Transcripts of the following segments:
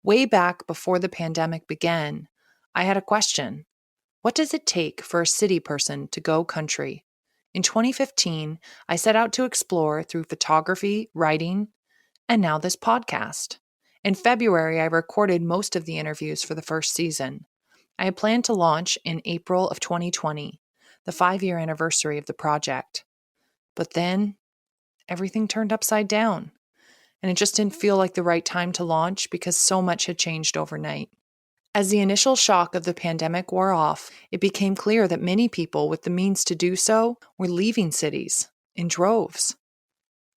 Way back before the pandemic began, I had a question. What does it take for a city person to go country? In 2015, I set out to explore through photography, writing, and now this podcast. In February, I recorded most of the interviews for the first season. I had planned to launch in April of 2020, the 5-year anniversary of the project. But then everything turned upside down, and it just didn't feel like the right time to launch because so much had changed overnight. As the initial shock of the pandemic wore off, it became clear that many people with the means to do so were leaving cities in droves.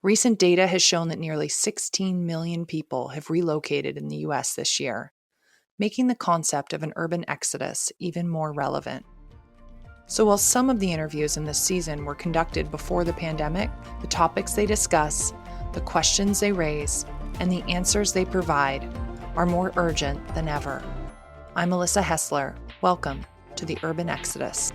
Recent data has shown that nearly 16 million people have relocated in the US this year, making the concept of an urban exodus even more relevant. So while some of the interviews in this season were conducted before the pandemic, the topics they discuss, the questions they raise, and the answers they provide are more urgent than ever. I'm Melissa Hessler. Welcome to the Urban Exodus.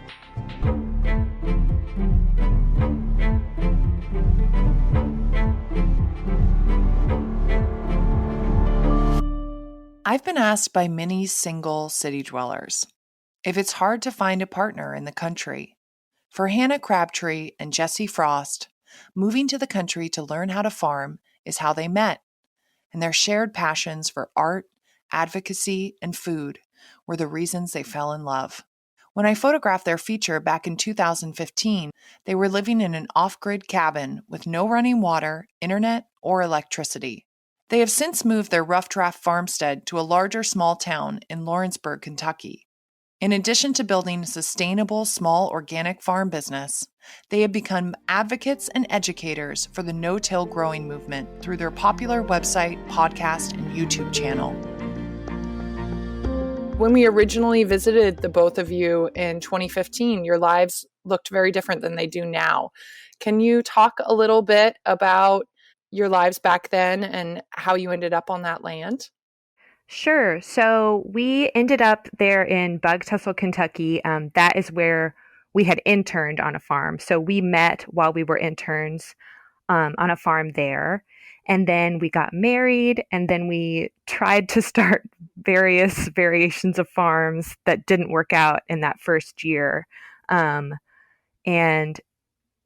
I've been asked by many single city dwellers if it's hard to find a partner in the country. For Hannah Crabtree and Jesse Frost, moving to the country to learn how to farm is how they met, and their shared passions for art, advocacy, and food were the reasons they fell in love. When I photographed their feature back in 2015, they were living in an off-grid cabin with no running water, internet, or electricity. They have since moved their rough draft farmstead to a larger small town in Lawrenceburg, Kentucky. In addition to building a sustainable small organic farm business, they have become advocates and educators for the no-till growing movement through their popular website, podcast, and YouTube channel. When we originally visited the both of you in 2015, your lives looked very different than they do now. Can you talk a little bit about your lives back then and how you ended up on that land? Sure. So we ended up there in Bugtussle, Kentucky. That is where we had interned on a farm. So we met while we were interns on a farm there. And then we got married, and then we tried to start various variations of farms that didn't work out in that first year. And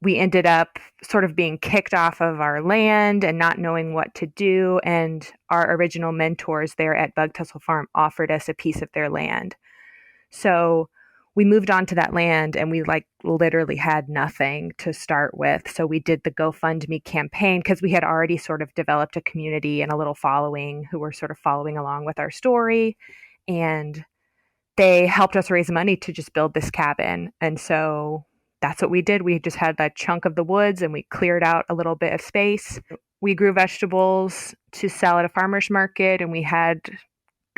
we ended up sort of being kicked off of our land and not knowing what to do. And our original mentors there at Bugtussle Farm offered us a piece of their land. So we moved on to that land, and we literally had nothing to start with. So we did the GoFundMe campaign because we had already sort of developed a community and a little following who were sort of following along with our story. And they helped us raise money to just build this cabin. And so that's what we did. We just had that chunk of the woods, and we cleared out a little bit of space. We grew vegetables to sell at a farmer's market, and we had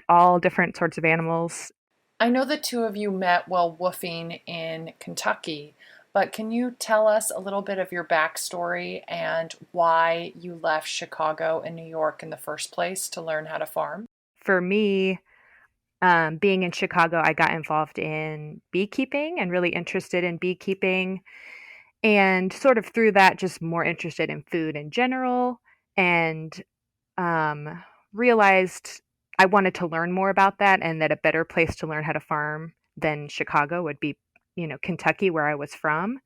all different sorts of animals. I know the two of you met while woofing in Kentucky, but can you tell us a little bit of your backstory and why you left Chicago and New York in the first place to learn how to farm? For me, being in Chicago, I got involved in beekeeping and really interested in beekeeping. And sort of through that, just more interested in food in general, and realized I wanted to learn more about that, and that a better place to learn how to farm than Chicago would be, Kentucky, where I was from.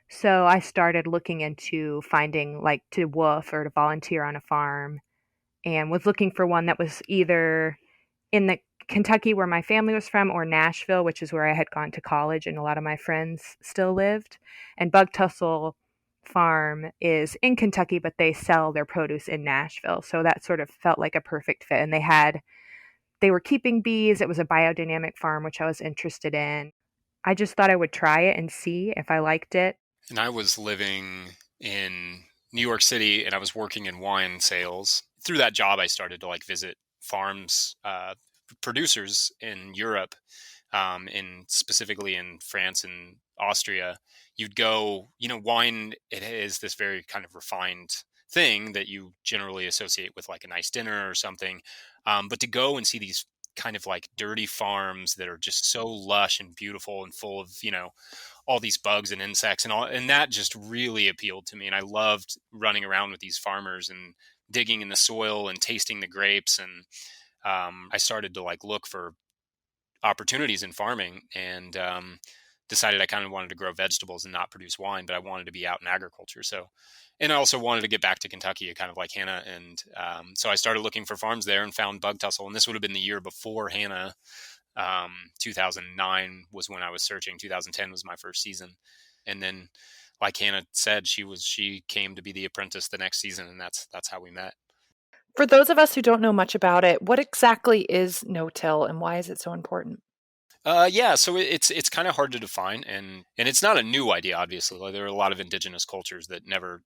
So I started looking into finding to woof or to volunteer on a farm, and was looking for one that was either in the Kentucky where my family was from, or Nashville, which is where I had gone to college and a lot of my friends still lived. And Bugtussle Farm is in Kentucky, but they sell their produce in Nashville. So that sort of felt like a perfect fit. And they were keeping bees. It was a biodynamic farm, which I was interested in. I just thought I would try it and see if I liked it. And I was living in New York City, and I was working in wine sales. Through that job, I started to visit farms, producers in Europe, specifically in France and Austria. You'd go, wine, it is this very kind of refined thing that you generally associate with a nice dinner or something. But to go and see these kind of dirty farms that are just so lush and beautiful and full of, all these bugs and insects and all, and that just really appealed to me. And I loved running around with these farmers and digging in the soil and tasting the grapes. And I started to like look for opportunities in farming, and decided I kind of wanted to grow vegetables and not produce wine, but I wanted to be out in agriculture. So, and I also wanted to get back to Kentucky, kind of like Hannah. And so I started looking for farms there and found Bugtussle. And this would have been the year before Hannah. 2009 was when I was searching. 2010 was my first season. And then, like Hannah said, she came to be the apprentice the next season, and that's how we met. For those of us who don't know much about it, what exactly is no-till and why is it so important? Yeah, so it's kind of hard to define, and it's not a new idea. Obviously, like, there are a lot of indigenous cultures that never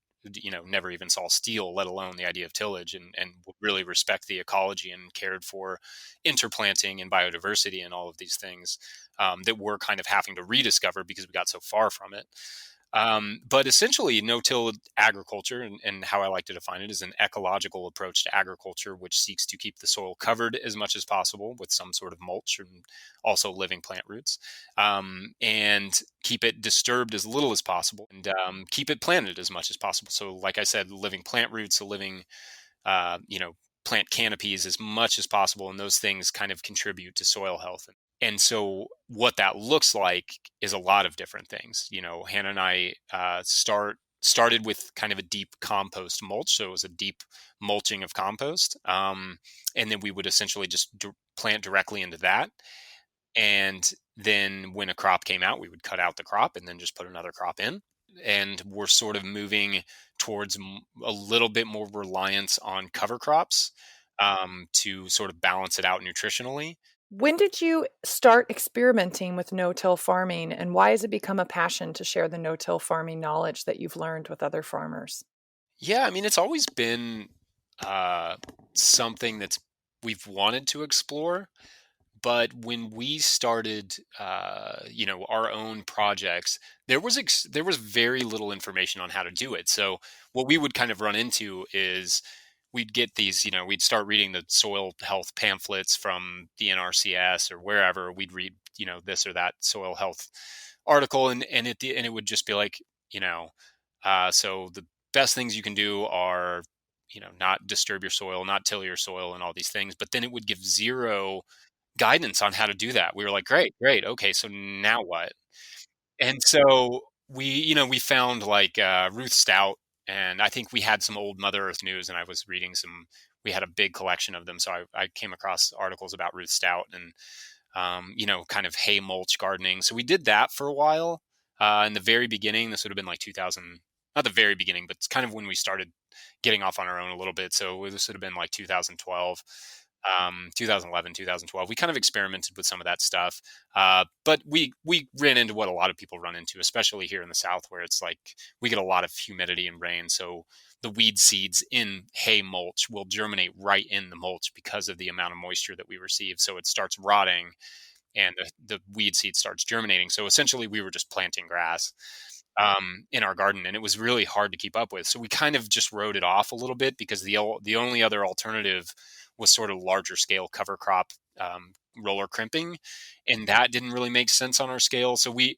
even saw steel, let alone the idea of tillage, and really respect the ecology and cared for interplanting and biodiversity and all of these things, that we're kind of having to rediscover because we got so far from it. But essentially, no-till agriculture, and how I like to define it, is an ecological approach to agriculture, which seeks to keep the soil covered as much as possible with some sort of mulch and also living plant roots, and keep it disturbed as little as possible, and keep it planted as much as possible. So, like I said, living plant roots, so living, uh, you know, plant canopies as much as possible, and those things kind of contribute to soil health. And so, what that looks like is a lot of different things. Hannah and I started with kind of a deep compost mulch, so it was a deep mulching of compost, and then we would essentially just plant directly into that. And then, when a crop came out, we would cut out the crop and then just put another crop in. And we're sort of moving towards a little bit more reliance on cover crops, to sort of balance it out nutritionally. When did you start experimenting with no-till farming, and why has it become a passion to share the no-till farming knowledge that you've learned with other farmers? Yeah, I mean, it's always been uh, something that's we've wanted to explore. But when we started, our own projects, there was very little information on how to do it. So what we would kind of run into is we'd get these, we'd start reading the soil health pamphlets from the NRCS or wherever. We'd read, this or that soil health article, and it would just be like, you know, so the best things you can do are, not disturb your soil, not till your soil, and all these things. But then it would give zero guidance on how to do that. We were like, great, great. Okay. So now what? And so we found like Ruth Stout, and I think we had some old Mother Earth news, and I was reading we had a big collection of them. So I came across articles about Ruth Stout and, kind of hay mulch gardening. So we did that for a while. In the very beginning, this would have been like 2000, not the very beginning, but it's kind of when we started getting off on our own a little bit. So this would have been like 2012, 2011, 2012. We kind of experimented with some of that stuff. But we ran into what a lot of people run into, especially here in the South, where it's like we get a lot of humidity and rain. So the weed seeds in hay mulch will germinate right in the mulch because of the amount of moisture that we receive. So it starts rotting, and the weed seed starts germinating. So essentially, we were just planting grass, in our garden, and it was really hard to keep up with. So we kind of just wrote it off a little bit because the only other alternative was sort of larger scale cover crop, roller crimping, and that didn't really make sense on our scale. So we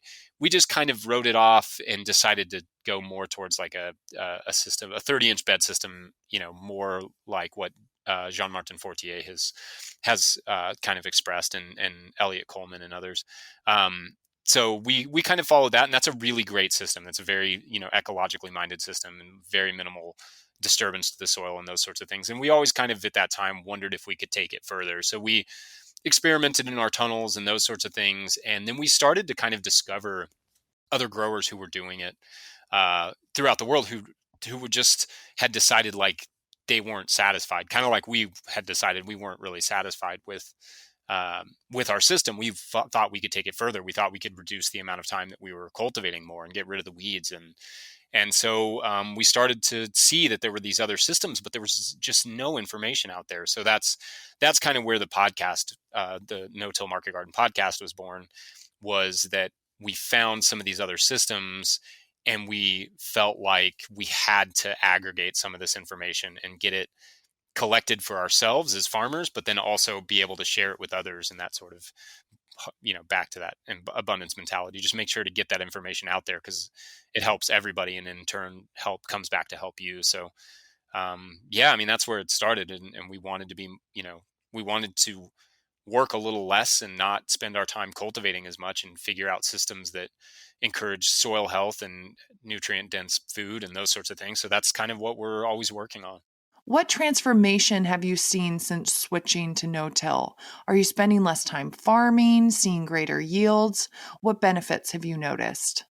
just kind of wrote it off and decided to go more towards like a system, a 30-inch bed system, more like what Jean Martin Fortier has kind of expressed, and Elliot Coleman and others. So we kind of followed that, and that's a really great system. That's a very ecologically minded system and very minimal disturbance to the soil and those sorts of things. And we always kind of at that time wondered if we could take it further. So we experimented in our tunnels and those sorts of things, and then we started to kind of discover other growers who were doing it throughout the world, who would just had decided like they weren't satisfied, kind of like we had decided we weren't really satisfied with our system. We thought we could take it further. We thought we could reduce the amount of time that we were cultivating more and get rid of the weeds. And so we started to see that there were these other systems, but there was just no information out there. So that's kind of where the podcast, the No Till Market Garden podcast, was born. Was that we found some of these other systems, and we felt like we had to aggregate some of this information and get it collected for ourselves as farmers, but then also be able to share it with others, and that sort of, back to that abundance mentality. Just make sure to get that information out there because it helps everybody, and in turn comes back to help you. So yeah, I mean, that's where it started, and we wanted to be we wanted to work a little less and not spend our time cultivating as much and figure out systems that encourage soil health and nutrient dense food and those sorts of things. So that's kind of what we're always working on. What transformation have you seen since switching to no-till? Are you spending less time farming, seeing greater yields? What benefits have you noticed?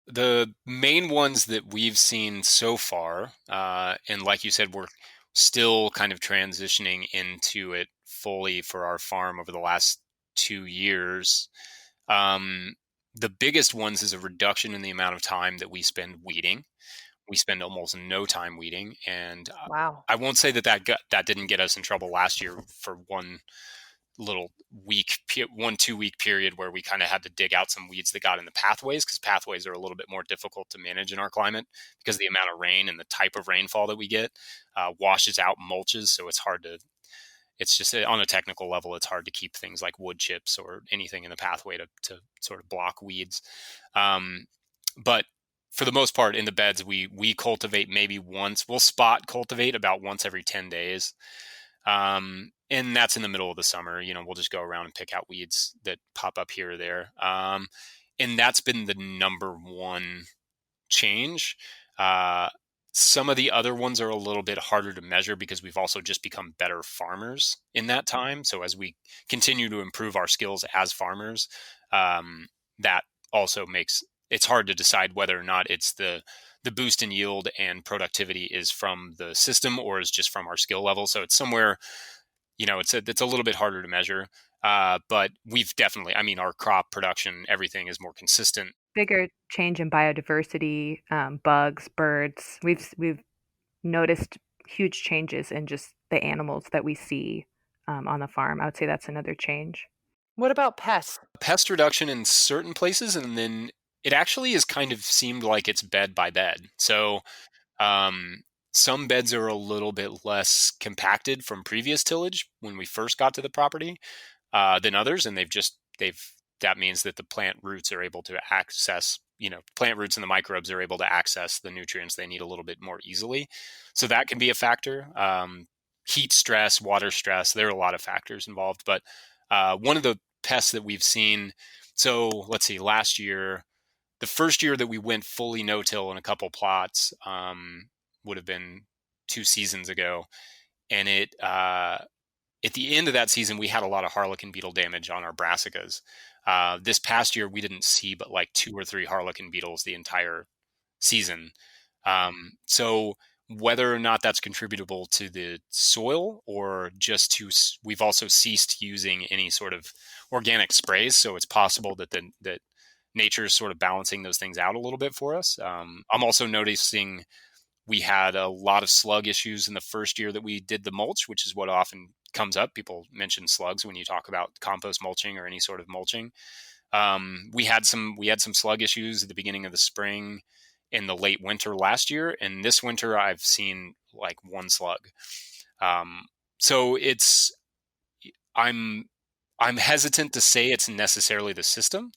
The main ones that we've seen so far, and like you said, we're still kind of transitioning into it fully for our farm over the last 2 years. Um, the biggest ones is a reduction in the amount of time that we spend weeding. We spend almost no time weeding, and Wow. I won't say that didn't get us in trouble last year for one little 1-2 week period where we kind of had to dig out some weeds that got in the pathways, because pathways are a little bit more difficult to manage in our climate because the amount of rain and the type of rainfall that we get washes out mulches. So it's just on a technical level, it's hard to keep things like wood chips or anything in the pathway to sort of block weeds. But for the most part, in the beds, we cultivate maybe once. We'll spot cultivate about once every 10 days. And that's in the middle of the summer. We'll just go around and pick out weeds that pop up here or there. And that's been the number one change. Some of the other ones are a little bit harder to measure because we've also just become better farmers in that time. So as we continue to improve our skills as farmers, that also makes it's hard to decide whether or not it's the boost in yield and productivity is from the system or is just from our skill level. So it's somewhere, it's a little bit harder to measure. But we've definitely, our crop production, everything is more consistent. Bigger change in biodiversity, bugs, birds. We've noticed huge changes in just the animals that we see on the farm. I would say that's another change. What about pests? Pest reduction in certain places, and then it actually has kind of seemed like it's bed by bed. So um, some beds are a little bit less compacted from previous tillage when we first got to the property than others, and that means that the plant roots are able to access, plant roots and the microbes are able to access the nutrients they need a little bit more easily. So that can be a factor. Heat stress, water stress, there are a lot of factors involved. But one of the pests that we've seen, so let's see, last year, the first year that we went fully no-till in a couple plots would have been 2 seasons ago. And at the end of that season, we had a lot of harlequin beetle damage on our brassicas. This past year, we didn't see but like 2 or 3 harlequin beetles the entire season. So whether or not that's contributable to the soil or just we've also ceased using any sort of organic sprays. So it's possible that that nature is sort of balancing those things out a little bit for us. I'm also noticing we had a lot of slug issues in the first year that we did the mulch, which is what often comes up. People mention slugs when you talk about compost mulching or any sort of mulching. We had some slug issues at the beginning of the spring in the late winter last year, and this winter I've seen like one slug. So I'm hesitant to say it's necessarily the system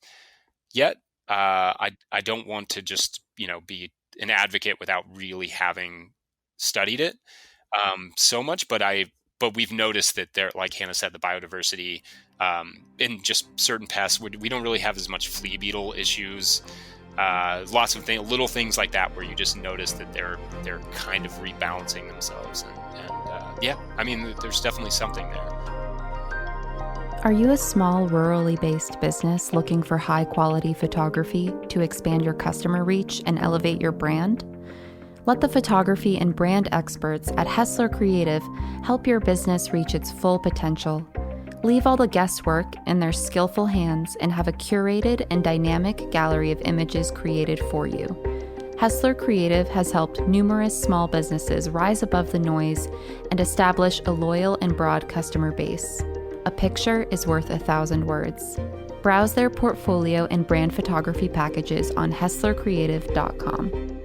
yet. I don't want to just be an advocate without really having studied it so much, but we've noticed that there, like Hannah said, the biodiversity in just certain pests, we don't really have as much flea beetle issues. Lots of little things like that where you just notice that they're kind of rebalancing themselves, and there's definitely something there. Are you a small, rurally based business looking for high-quality photography to expand your customer reach and elevate your brand? Let the photography and brand experts at Hessler Creative help your business reach its full potential. Leave all the guesswork in their skillful hands and have a curated and dynamic gallery of images created for you. Hessler Creative has helped numerous small businesses rise above the noise and establish a loyal and broad customer base. A picture is worth 1,000 words. Browse their portfolio and brand photography packages on hesslercreative.com.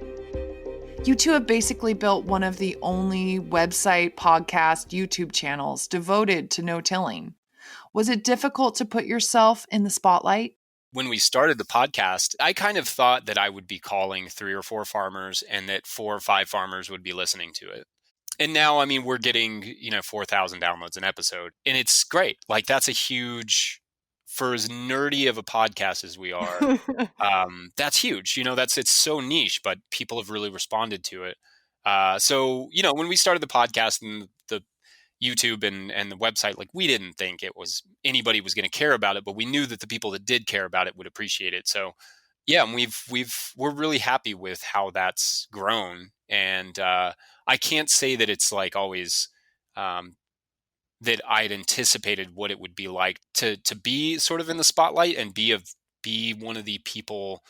You two have basically built one of the only website, podcast, YouTube channels devoted to no-tilling. Was it difficult to put yourself in the spotlight? When we started the podcast, I kind of thought that I would be calling 3 or 4 farmers and that 4 or 5 farmers would be listening to it. And now, I mean, we're getting, 4,000 downloads an episode, and it's great. Like, that's a huge, for as nerdy of a podcast as we are, that's huge. It's so niche, but people have really responded to it. So, when we started the podcast and the YouTube and the website, like, we didn't think anybody was going to care about it, but we knew that the people that did care about it would appreciate it. So yeah, and we're really happy with how that's grown. And I can't say that it's like always um, that I'd anticipated what it would be like to be sort of in the spotlight and be one of the people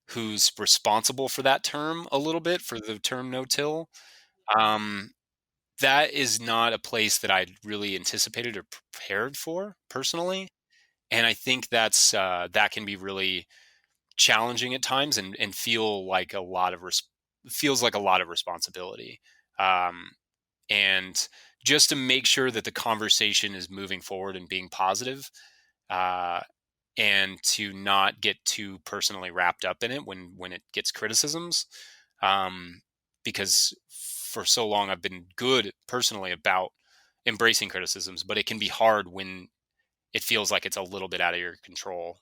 who's responsible for that term a little bit, for the term no-till. Um, that is not a place that I'd really anticipated or prepared for personally. And I think that can be really challenging at times and feels like a lot of responsibility. Um, and just to make sure that the conversation is moving forward and being positive, uh, and to not get too personally wrapped up in it when it gets criticisms, um, because for so long I've been good personally about embracing criticisms, but it can be hard when it feels like it's a little bit out of your control.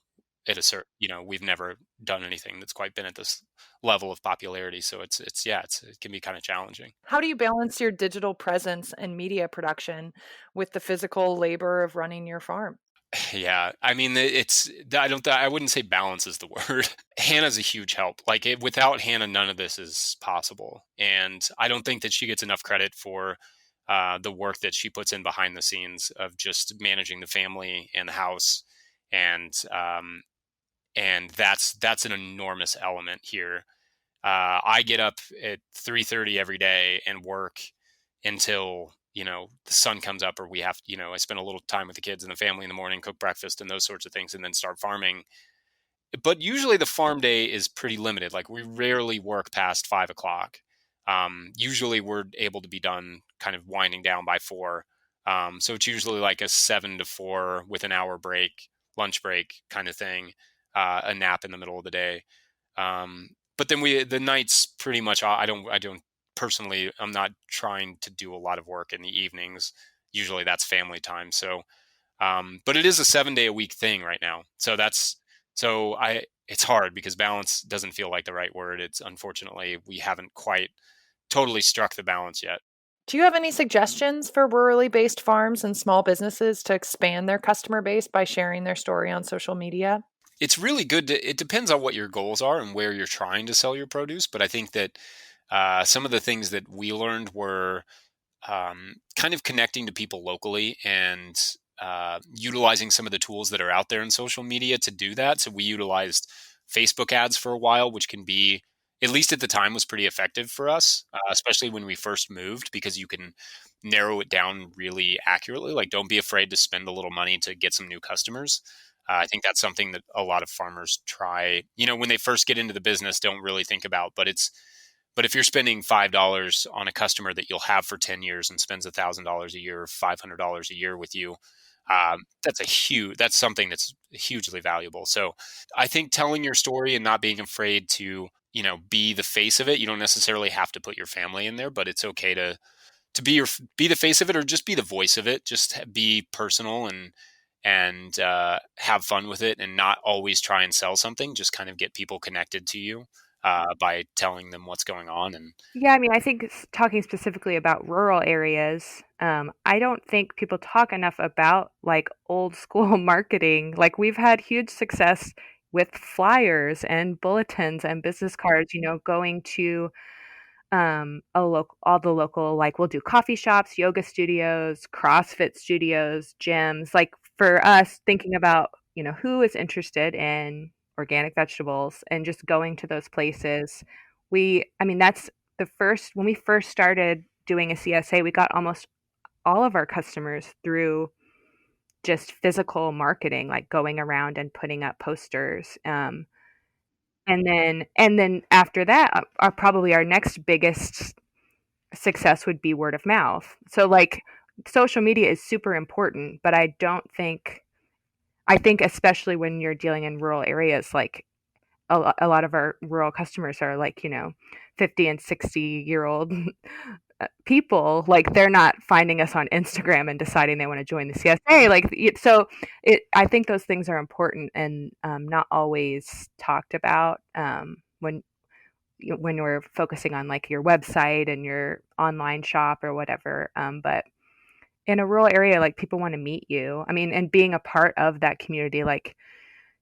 At a certain, we've never done anything that's quite been at this level of popularity, so it can be kind of challenging. How do you balance your digital presence and media production with the physical labor of running your farm? Yeah, I mean, I wouldn't say balance is the word. Hannah's a huge help. Like, without Hannah, none of this is possible. And I don't think that she gets enough credit for the work that she puts in behind the scenes of just managing the family and the house. And that's an enormous element here. I get up at 3:30 every day and work until the sun comes up, or we have I spend a little time with the kids and the family in the morning, cook breakfast and those sorts of things, and then start farming. But usually the farm day is pretty limited. Like, we rarely work past 5 o'clock. Usually we're able to be done kind of winding down by 4. So it's usually like a 7 to 4 with an hour break, lunch break kind of thing, a nap in the middle of the day. But then the nights pretty much, I don't personally, I'm not trying to do a lot of work in the evenings. Usually that's family time. So, but it is a 7-day a week thing right now. So it's hard because balance doesn't feel like the right word. It's, unfortunately, we haven't quite totally struck the balance yet. Do you have any suggestions for rurally based farms and small businesses to expand their customer base by sharing their story on social media? It's really good it depends on what your goals are and where you're trying to sell your produce. But I think that some of the things that we learned were kind of connecting to people locally and utilizing some of the tools that are out there in social media to do that. So we utilized Facebook ads for a while, which can be, at least at the time, was pretty effective for us, especially when we first moved, because you can narrow it down really accurately. Like, don't be afraid to spend a little money to get some new customers. I think that's something that a lot of farmers try, when they first get into the business, don't really think about. But if you're spending $5 on a customer that you'll have for 10 years and spends $1,000 a year, $500 a year with you, that's something that's hugely valuable. So I think telling your story and not being afraid to, be the face of it. You don't necessarily have to put your family in there, but it's okay to be the face of it, or just be the voice of it. Just be personal and have fun with it, and not always try and sell something. Just kind of get people connected to you by telling them what's going on. And Yeah, I mean, I think talking specifically about rural areas, I don't think people talk enough about like old school marketing. Like, we've had huge success with flyers and bulletins and business cards, going to all the local, like, we'll do coffee shops, yoga studios, CrossFit studios, gyms. Like, for us, thinking about, who is interested in organic vegetables and just going to those places. I mean, that's when we first started doing a CSA, we got almost all of our customers through just physical marketing, like going around and putting up posters. And then after that, probably our next biggest success would be word of mouth. So, like, social media is super important, but I think especially when you're dealing in rural areas, like a lot of our rural customers are like, 50 and 60-year-old people, like they're not finding us on Instagram and deciding they want to join the CSA. I think those things are important and not always talked about when we're focusing on like your website and your online shop or whatever. But in a rural area, like people want to meet you. I mean, and being a part of that community, like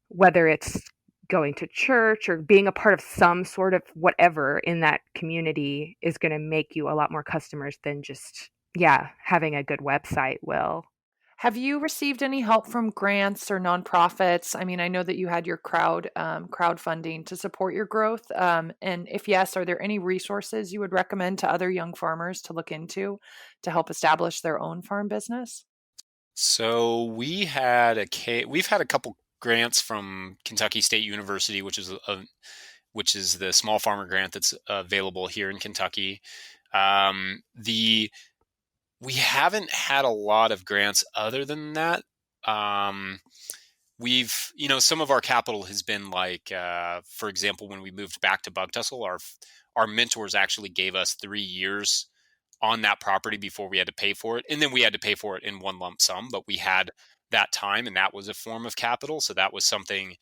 whether it's going to church or being a part of some sort of whatever in that community is going to make you a lot more customers than just, yeah, having a good website will. Have you received any help from grants or nonprofits? I mean, I know that you had your crowdfunding to support your growth. And if yes, are there any resources you would recommend to other young farmers to look into to help establish their own farm business? So we've had a couple grants from Kentucky State University, which is the small farmer grant that's available here in Kentucky. The We haven't had a lot of grants other than that. Some of our capital has been like, for example, when we moved back to Bugtussle, our mentors actually gave us 3 years on that property before we had to pay for it. And then we had to pay for it in one lump sum, but we had that time and that was a form of capital. So that was something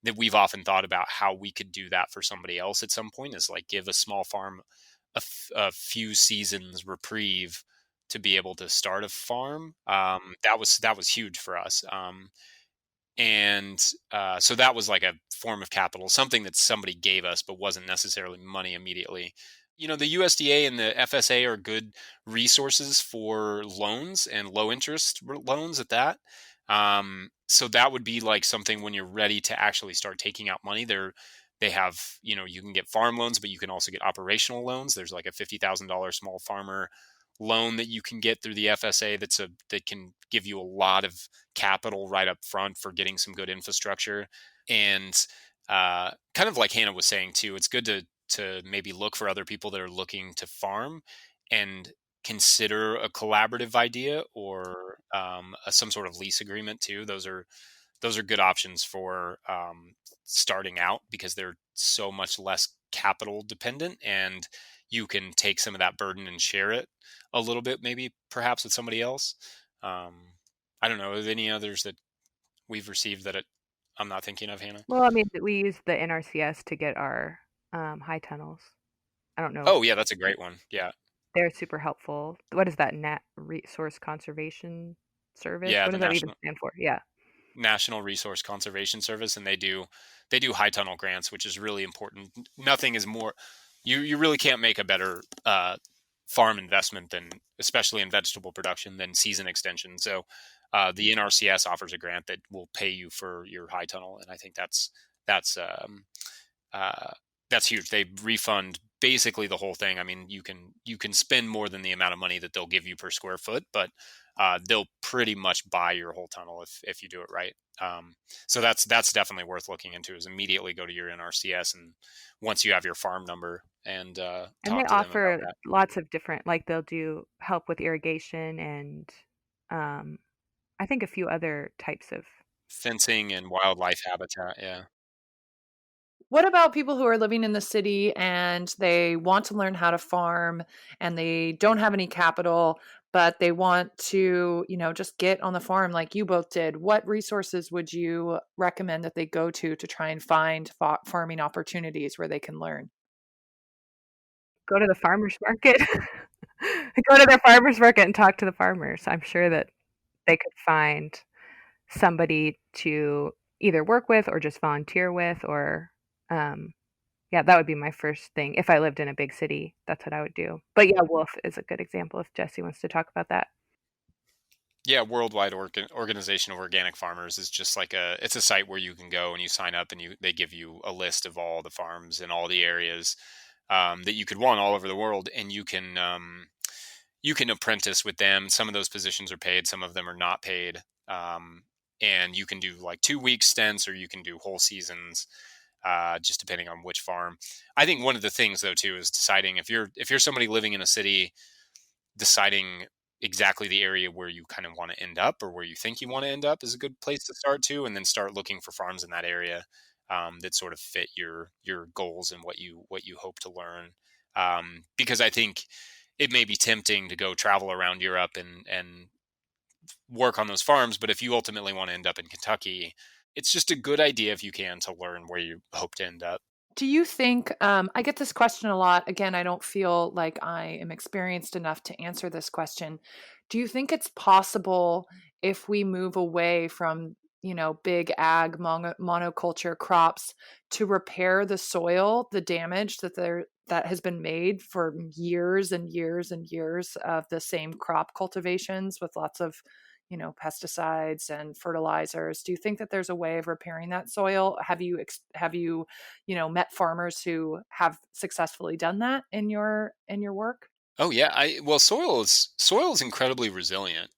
that we've often thought about how we could do that for somebody else at some point, is like give a small farm a few seasons reprieve to be able to start a farm. That was huge for us. So that was like a form of capital, something that somebody gave us, but wasn't necessarily money immediately. The USDA and the FSA are good resources for loans and low interest loans at that. So that would be like something when you're ready to actually start taking out money. They have, you can get farm loans, but you can also get operational loans. There's like a $50,000 small farmer loan that you can get through the FSA that can give you a lot of capital right up front for getting some good infrastructure. And kind of like Hannah was saying too, it's good to maybe look for other people that are looking to farm and consider a collaborative idea or some sort of lease agreement too. Those are good options for starting out because they're so much less capital dependent, and you can take some of that burden and share it a little bit, maybe perhaps with somebody else. I don't know. Are there any others that we've received that I'm not thinking of, Hannah? Well, I mean, we use the NRCS to get our high tunnels. I don't know if Oh yeah, that's a great one. Yeah. they're super helpful. What is that? Nat Resource Conservation Service? Yeah. What The does that even stand for? Yeah. National Resource Conservation Service, and they do high tunnel grants, which is really important. Nothing is more, you really can't make a better farm investment than, especially in vegetable production, than season extension. So the NRCS offers a grant that will pay you for your high tunnel, and I think that's uh, that's huge. They refund basically the whole thing. I mean, you can spend more than the amount of money that they'll give you per square foot, but they'll pretty much buy your whole tunnel if you do it right. So that's definitely worth looking into. Is immediately go to your NRCS, and once you have your farm number, and And they talk to them about offer that. lots of different, like they'll do help with irrigation and um, I think a few other types of. Fencing and wildlife habitat. Yeah. What about people who are living in the city and they want to learn how to farm and they don't have any capital, but they want to, just get on the farm like you both did? What resources would you recommend that they go to try and find farming opportunities where they can learn? Go to the farmers market. Go to the farmers market and talk to the farmers. I'm sure that they could find somebody to either work with or just volunteer with or um yeah, that would be my first thing. If I lived in a big city, that's what I would do. But yeah, Wolf is a good example if Jesse wants to talk about that. Yeah, Worldwide Organization of Organic Farmers is just like it's a site where you can go and you sign up, and they give you a list of all the farms in all the areas that you could want all over the world, and you can apprentice with them. Some of those positions are paid, some of them are not paid, and you can do like 2 week stints or you can do whole seasons, just depending on which farm. I think one of the things though too is deciding if you're somebody living in a city, deciding exactly the area where you kind of want to end up or where you think you want to end up is a good place to start too, and then start looking for farms in that area that sort of fit your goals and what you hope to learn. Because I think it may be tempting to go travel around Europe and work on those farms. But if you ultimately want to end up in Kentucky, it's just a good idea if you can to learn where you hope to end up. Do you think, I get this question a lot. Again, I don't feel like I am experienced enough to answer this question. Do you think it's possible if we move away from, big ag monoculture crops to repair the soil, the damage that has been made for years and years and years of the same crop cultivations with lots of, pesticides and fertilizers? Do you think that there's a way of repairing that soil? Have you met farmers who have successfully done that in your work? Oh yeah, well, soil is incredibly resilient.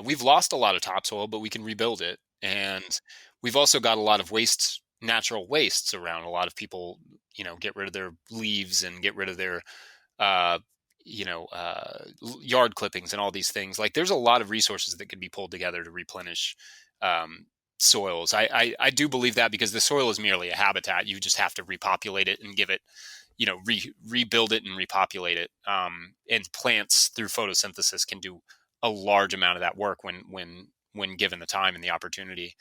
We've lost a lot of topsoil, but we can rebuild it, and we've also got a lot of natural wastes around. A lot of people, get rid of their leaves and get rid of their, uh, yard clippings and all these things. Like, there's a lot of resources that can be pulled together to replenish um, soils. I do believe that, because the soil is merely a habitat. You just have to repopulate it and give it, rebuild it and repopulate it. And plants, through photosynthesis, can do a large amount of that work when given the time and the opportunity.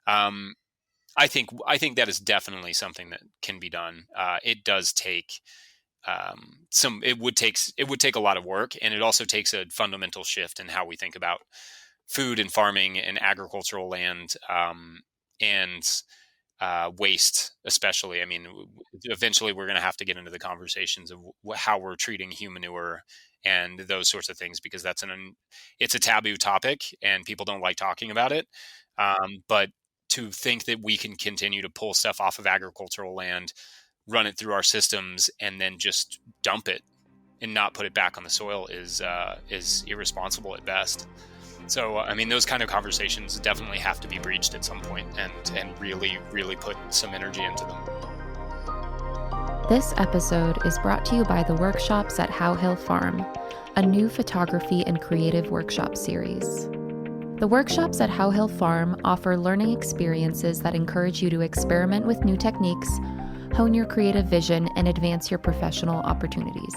Um, I think that is definitely something that can be done. It does take it would take a lot of work, and it also takes a fundamental shift in how we think about food and farming and agricultural land, and waste, especially. I mean, eventually we're going to have to get into the conversations of how we're treating human manure and those sorts of things, because it's a taboo topic and people don't like talking about it. But to think that we can continue to pull stuff off of agricultural land, run it through our systems, and then just dump it and not put it back on the soil is irresponsible at best. So, I mean, those kind of conversations definitely have to be breached at some point, and really, really put some energy into them. This episode is brought to you by the workshops at How Hill Farm, a new photography and creative workshop series. The workshops at How Hill Farm offer learning experiences that encourage you to experiment with new techniques, hone your creative vision, and advance your professional opportunities.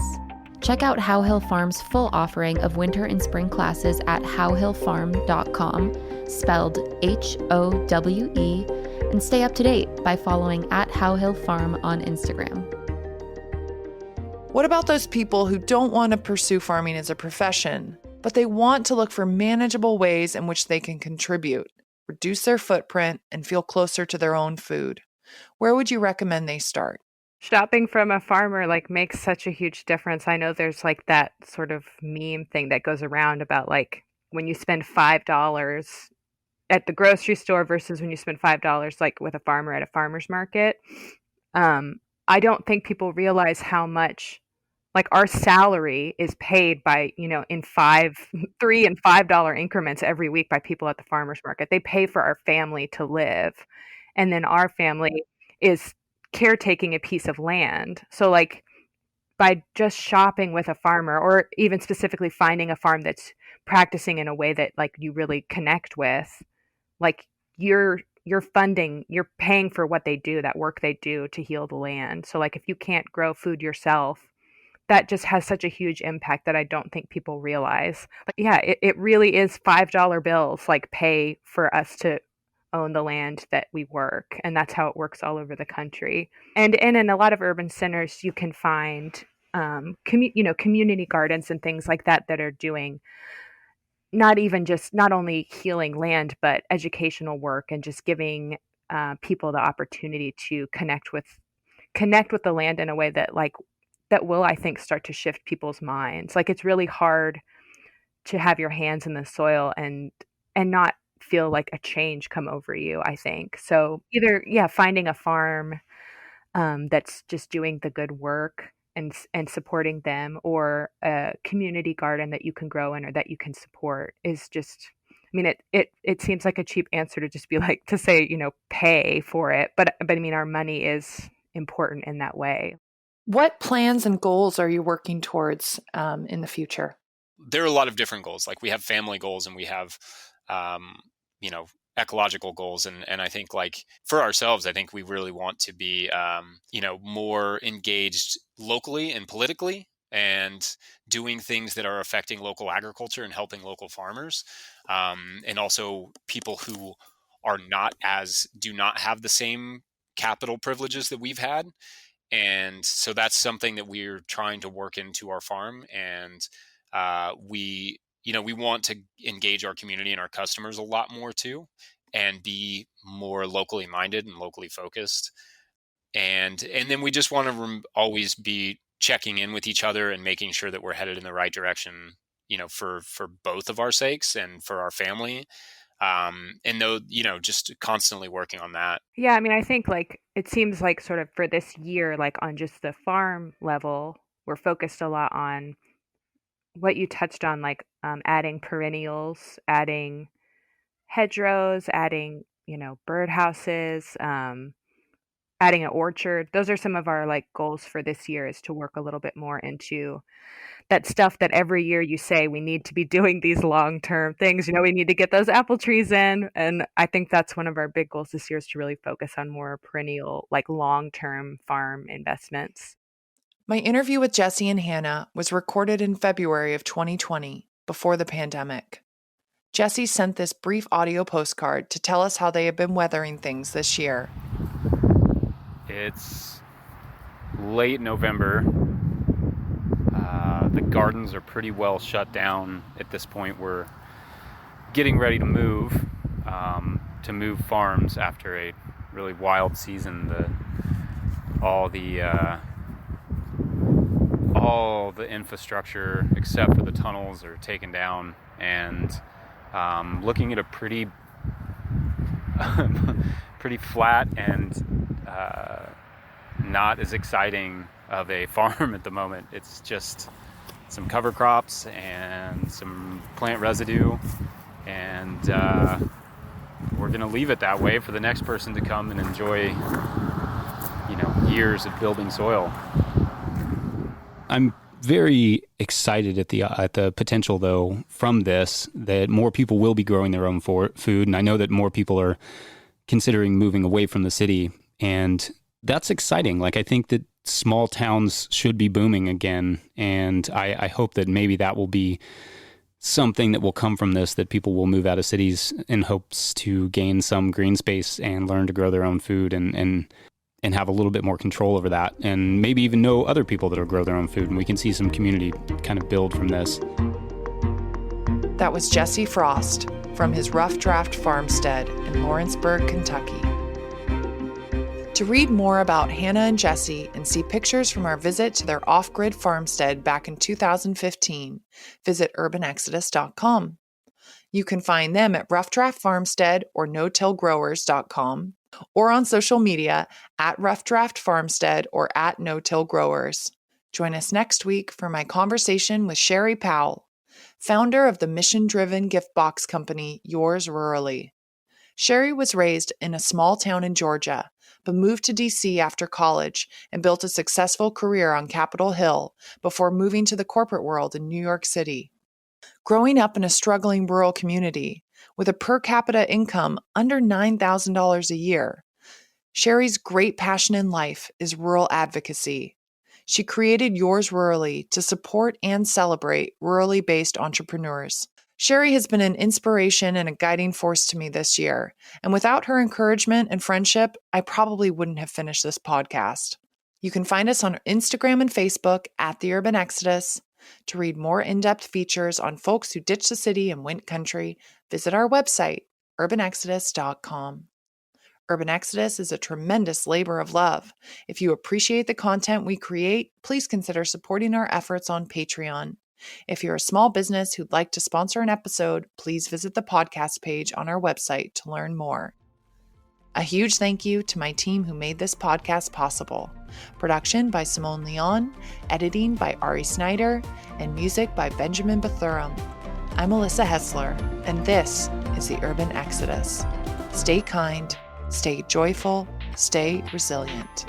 Check out How Hill Farm's full offering of winter and spring classes at howhillfarm.com, spelled HOWE, and stay up to date by following at How Hill Farm on Instagram. What about those people who don't want to pursue farming as a profession, but they want to look for manageable ways in which they can contribute, reduce their footprint, and feel closer to their own food? Where would you recommend they start? Shopping from a farmer makes such a huge difference. I know there's that sort of meme thing that goes around about when you spend $5 at the grocery store versus when you spend $5 with a farmer at a farmer's market. I don't think people realize how much our salary is paid by, in $3 and $5 increments every week by people at the farmer's market. They pay for our family to live. And then our family is caretaking a piece of land. So by just shopping with a farmer, or even specifically finding a farm that's practicing in a way that you really connect with, you're paying for what they do, that work they do to heal the land. So if you can't grow food yourself, that just has such a huge impact that I don't think people realize. Yeah, it really is $5 bills pay for us to own the land that we work, and that's how it works all over the country. And in a lot of urban centers, you can find community gardens and things like that that are doing not only healing land, but educational work, and just giving people the opportunity to connect with the land in a way that that will, I think, start to shift people's minds. It's really hard to have your hands in the soil and not feel a change come over you, I think. So either, finding a farm that's just doing the good work and supporting them, or a community garden that you can grow in or that you can support, is just, I mean, it seems like a cheap answer to just be to say, pay for it. But I mean, our money is important in that way. What plans and goals are you working towards in the future? There are a lot of different goals. We have family goals, and we have, ecological goals. And I think for ourselves, I think we really want to be, more engaged locally and politically and doing things that are affecting local agriculture and helping local farmers, and also people who do not have the same capital privileges that we've had. And so that's something that we're trying to work into our farm. And we want to engage our community and our customers a lot more too, and be more locally minded and locally focused. And then we just want to always be checking in with each other and making sure that we're headed in the right direction, for both of our sakes and for our family. And though, just constantly working on that. Yeah, I mean, I think like it seems like sort of for this year, like on just the farm level, we're focused a lot on what you touched on, like adding perennials, adding hedgerows, adding, birdhouses, adding an orchard. Those are some of our like goals for this year, is to work a little bit more into that stuff that every year you say we need to be doing these long-term things. We need to get those apple trees in. And I think that's one of our big goals this year, is to really focus on more perennial, like long-term farm investments. My interview with Jesse and Hannah was recorded in February of 2020, before the pandemic. Jesse sent this brief audio postcard to tell us how they have been weathering things this year. It's late November. The gardens are pretty well shut down at this point. We're getting ready to move farms after a really wild season. All the infrastructure except for the tunnels are taken down, and looking at a pretty flat and not as exciting of a farm at the moment. It's just some cover crops and some plant residue, and we're going to leave it that way for the next person to come and enjoy, years of building soil. I'm very excited at the potential, though, from this, that more people will be growing their own food, and I know that more people are considering moving away from the city, and that's exciting. Like, I think that small towns should be booming again, and I hope that maybe that will be something that will come from this, that people will move out of cities in hopes to gain some green space and learn to grow their own food and have a little bit more control over that, and maybe even know other people that will grow their own food, and we can see some community kind of build from this. That was Jesse Frost from his Rough Draft farmstead in Lawrenceburg, Kentucky. To read more about Hannah and Jesse and see pictures from our visit to their off-grid farmstead back in 2015, visit urbanexodus.com. You can find them at Rough Draft Farmstead or no-tillgrowers.com, or on social media at Rough Draft Farmstead or at No-Till Growers. Join us next week for my conversation with Sherry Powell, founder of the mission-driven gift box company Yours Rurally. Sherry was raised in a small town in Georgia, but moved to D.C. after college and built a successful career on Capitol Hill before moving to the corporate world in New York City. Growing up in a struggling rural community with a per capita income under $9,000 a year, Sherry's great passion in life is rural advocacy. She created Yours Rurally to support and celebrate rurally based entrepreneurs. Sherry has been an inspiration and a guiding force to me this year, and without her encouragement and friendship, I probably wouldn't have finished this podcast. You can find us on Instagram and Facebook at The Urban Exodus. To read more in-depth features on folks who ditched the city and went country, visit our website, urbanexodus.com. Urban Exodus is a tremendous labor of love. If you appreciate the content we create, please consider supporting our efforts on Patreon. If you're a small business who'd like to sponsor an episode, please visit the podcast page on our website to learn more. A huge thank you to my team who made this podcast possible. Production by Simone Leon, editing by Ari Snyder, and music by Benjamin Bethurum. I'm Alyssa Hessler, and this is the Urban Exodus. Stay kind, stay joyful, stay resilient.